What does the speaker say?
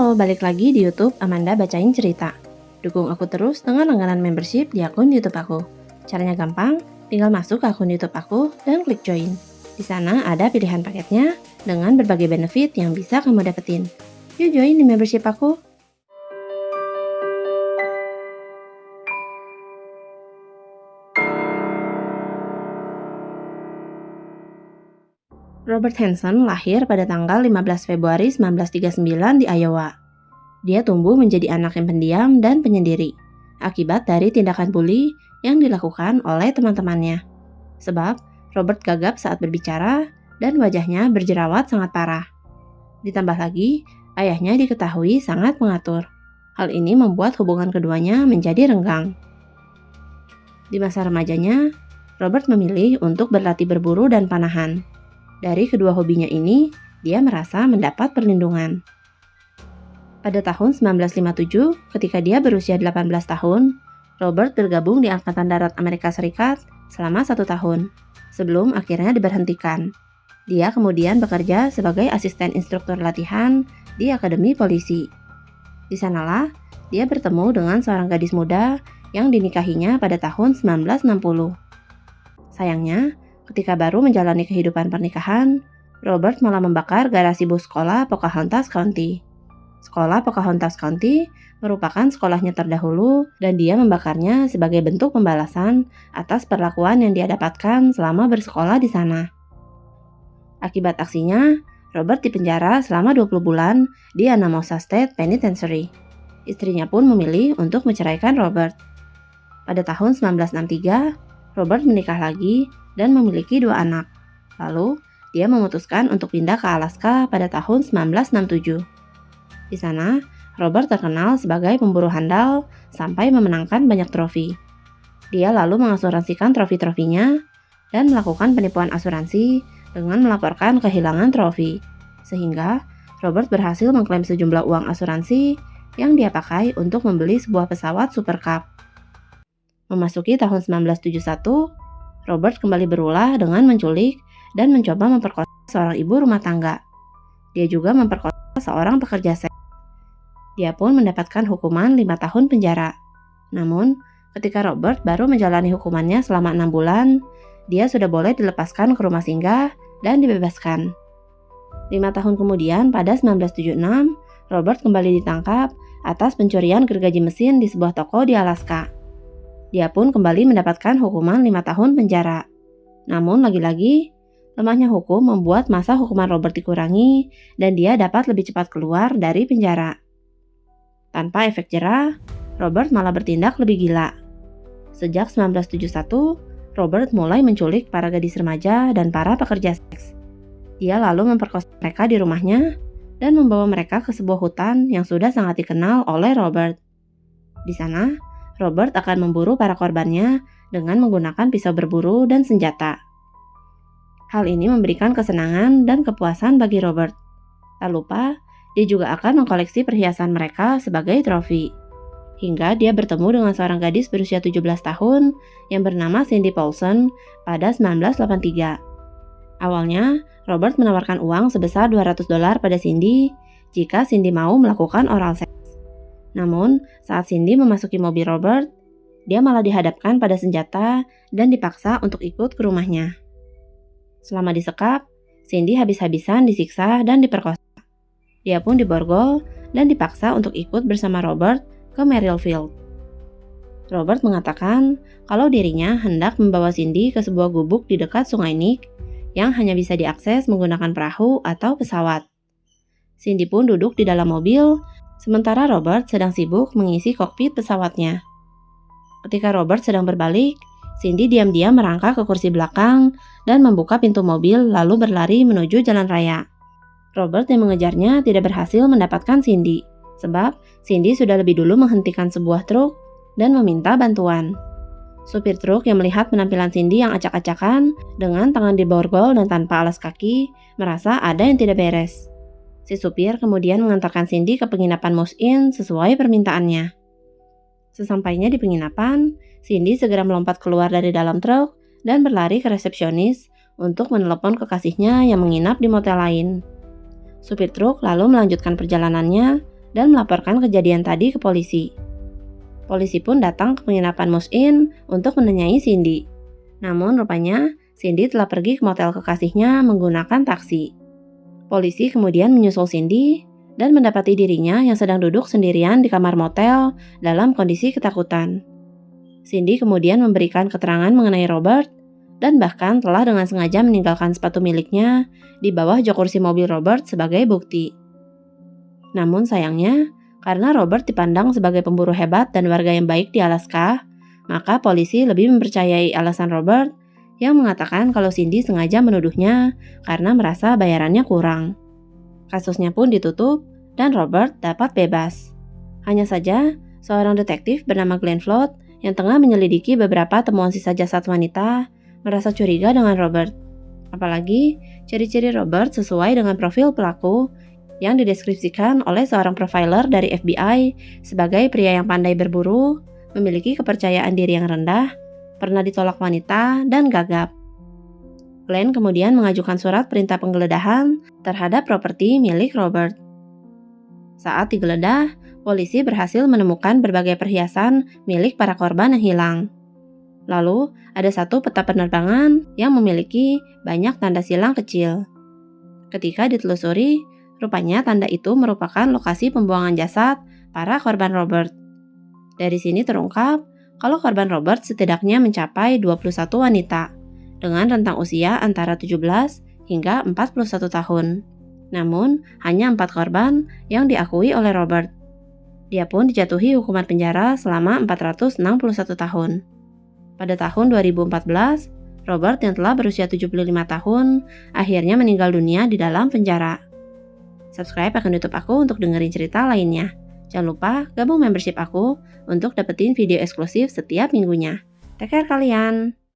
Halo, balik lagi di YouTube Amanda Bacain Cerita. Dukung aku terus dengan langganan membership di akun YouTube aku. Caranya gampang, tinggal masuk ke akun YouTube aku dan klik join. Di sana ada pilihan paketnya dengan berbagai benefit yang bisa kamu dapetin. Yuk join di membership aku. Robert Hansen lahir pada tanggal 15 Februari 1939 di Iowa. Dia tumbuh menjadi anak yang pendiam dan penyendiri, akibat dari tindakan bully yang dilakukan oleh teman-temannya. Sebab, Robert gagap saat berbicara dan wajahnya berjerawat sangat parah. Ditambah lagi, ayahnya diketahui sangat mengatur. Hal ini membuat hubungan keduanya menjadi renggang. Di masa remajanya, Robert memilih untuk berlatih berburu dan panahan. Dari kedua hobinya ini, dia merasa mendapat perlindungan. Pada tahun 1957, ketika dia berusia 18 tahun, Robert bergabung di Angkatan Darat Amerika Serikat selama 1 tahun, sebelum akhirnya diberhentikan. Dia kemudian bekerja sebagai asisten instruktur latihan di Akademi Polisi. Di sanalah, dia bertemu dengan seorang gadis muda yang dinikahinya pada tahun 1960. Sayangnya, ketika baru menjalani kehidupan pernikahan, Robert malah membakar garasi bus sekolah Pocahontas County. Sekolah Pocahontas County merupakan sekolahnya terdahulu dan dia membakarnya sebagai bentuk pembalasan atas perlakuan yang dia dapatkan selama bersekolah di sana. Akibat aksinya, Robert dipenjara selama 20 bulan di Anamosa State Penitentiary. Istrinya pun memilih untuk menceraikan Robert. Pada tahun 1963, Robert menikah lagi dan memiliki 2 anak. Lalu, dia memutuskan untuk pindah ke Alaska pada tahun 1967. Di sana, Robert terkenal sebagai pemburu handal sampai memenangkan banyak trofi. Dia lalu mengasuransikan trofi-trofinya dan melakukan penipuan asuransi dengan melaporkan kehilangan trofi. Sehingga, Robert berhasil mengklaim sejumlah uang asuransi yang dia pakai untuk membeli sebuah pesawat Super Cup. Memasuki tahun 1971, Robert kembali berulah dengan menculik dan mencoba memperkosa seorang ibu rumah tangga. Dia juga memperkosa seorang pekerja seks. Dia pun mendapatkan hukuman 5 tahun penjara. Namun, ketika Robert baru menjalani hukumannya selama 6 bulan, dia sudah boleh dilepaskan ke rumah singgah dan dibebaskan. 5 tahun kemudian, pada 1976, Robert kembali ditangkap atas pencurian gergaji mesin di sebuah toko di Alaska. Dia pun kembali mendapatkan hukuman 5 tahun penjara. Namun lagi-lagi, lemahnya hukum membuat masa hukuman Robert dikurangi dan dia dapat lebih cepat keluar dari penjara. Tanpa efek jerah, Robert malah bertindak lebih gila. Sejak 1971, Robert mulai menculik para gadis remaja dan para pekerja seks. Dia lalu memperkosa mereka di rumahnya dan membawa mereka ke sebuah hutan yang sudah sangat dikenal oleh Robert. Di sana, Robert akan memburu para korbannya dengan menggunakan pisau berburu dan senjata. Hal ini memberikan kesenangan dan kepuasan bagi Robert. Tak lupa, dia juga akan mengkoleksi perhiasan mereka sebagai trofi. Hingga dia bertemu dengan seorang gadis berusia 17 tahun yang bernama Cindy Paulson pada 1983. Awalnya, Robert menawarkan uang sebesar $200 pada Cindy jika Cindy mau melakukan oral seks. Namun, saat Cindy memasuki mobil Robert, dia malah dihadapkan pada senjata dan dipaksa untuk ikut ke rumahnya. Selama disekap, Cindy habis-habisan disiksa dan diperkosa. Dia pun diborgol dan dipaksa untuk ikut bersama Robert ke Merrillfield. Robert mengatakan kalau dirinya hendak membawa Cindy ke sebuah gubuk di dekat Sungai Nick yang hanya bisa diakses menggunakan perahu atau pesawat. Cindy pun duduk di dalam mobil, sementara Robert sedang sibuk mengisi kokpit pesawatnya. Ketika Robert sedang berbalik, Cindy diam-diam merangkak ke kursi belakang dan membuka pintu mobil lalu berlari menuju jalan raya. Robert yang mengejarnya tidak berhasil mendapatkan Cindy, sebab Cindy sudah lebih dulu menghentikan sebuah truk dan meminta bantuan. Supir truk yang melihat penampilan Cindy yang acak-acakan dengan tangan diborgol dan tanpa alas kaki merasa ada yang tidak beres. Si supir kemudian mengantarkan Cindy ke penginapan Moose Inn sesuai permintaannya. Sesampainya di penginapan, Cindy segera melompat keluar dari dalam truk dan berlari ke resepsionis untuk menelepon kekasihnya yang menginap di motel lain. Supir truk lalu melanjutkan perjalanannya dan melaporkan kejadian tadi ke polisi. Polisi pun datang ke penginapan Musin untuk menanyai Cindy. Namun rupanya Cindy telah pergi ke motel kekasihnya menggunakan taksi. Polisi kemudian menyusul Cindy dan mendapati dirinya yang sedang duduk sendirian di kamar motel dalam kondisi ketakutan. Cindy kemudian memberikan keterangan mengenai Robert dan bahkan telah dengan sengaja meninggalkan sepatu miliknya di bawah jok kursi mobil Robert sebagai bukti. Namun sayangnya, karena Robert dipandang sebagai pemburu hebat dan warga yang baik di Alaska, maka polisi lebih mempercayai alasan Robert yang mengatakan kalau Cindy sengaja menuduhnya karena merasa bayarannya kurang. Kasusnya pun ditutup dan Robert dapat bebas. Hanya saja, seorang detektif bernama Glenn Flood yang tengah menyelidiki beberapa temuan sisa jasad wanita merasa curiga dengan Robert. Apalagi, ciri-ciri Robert sesuai dengan profil pelaku yang dideskripsikan oleh seorang profiler dari FBI sebagai pria yang pandai berburu, memiliki kepercayaan diri yang rendah, pernah ditolak wanita, dan gagap. Glenn kemudian mengajukan surat perintah penggeledahan terhadap properti milik Robert. Saat digeledah, polisi berhasil menemukan berbagai perhiasan milik para korban yang hilang. Lalu, ada satu peta penerbangan yang memiliki banyak tanda silang kecil. Ketika ditelusuri, rupanya tanda itu merupakan lokasi pembuangan jasad para korban Robert. Dari sini terungkap kalau korban Robert setidaknya mencapai 21 wanita dengan rentang usia antara 17 hingga 41 tahun. Namun, hanya 4 korban yang diakui oleh Robert. Dia pun dijatuhi hukuman penjara selama 461 tahun. Pada tahun 2014, Robert yang telah berusia 75 tahun akhirnya meninggal dunia di dalam penjara. Subscribe akun YouTube aku untuk dengerin cerita lainnya. Jangan lupa gabung membership aku untuk dapetin video eksklusif setiap minggunya. Take care kalian!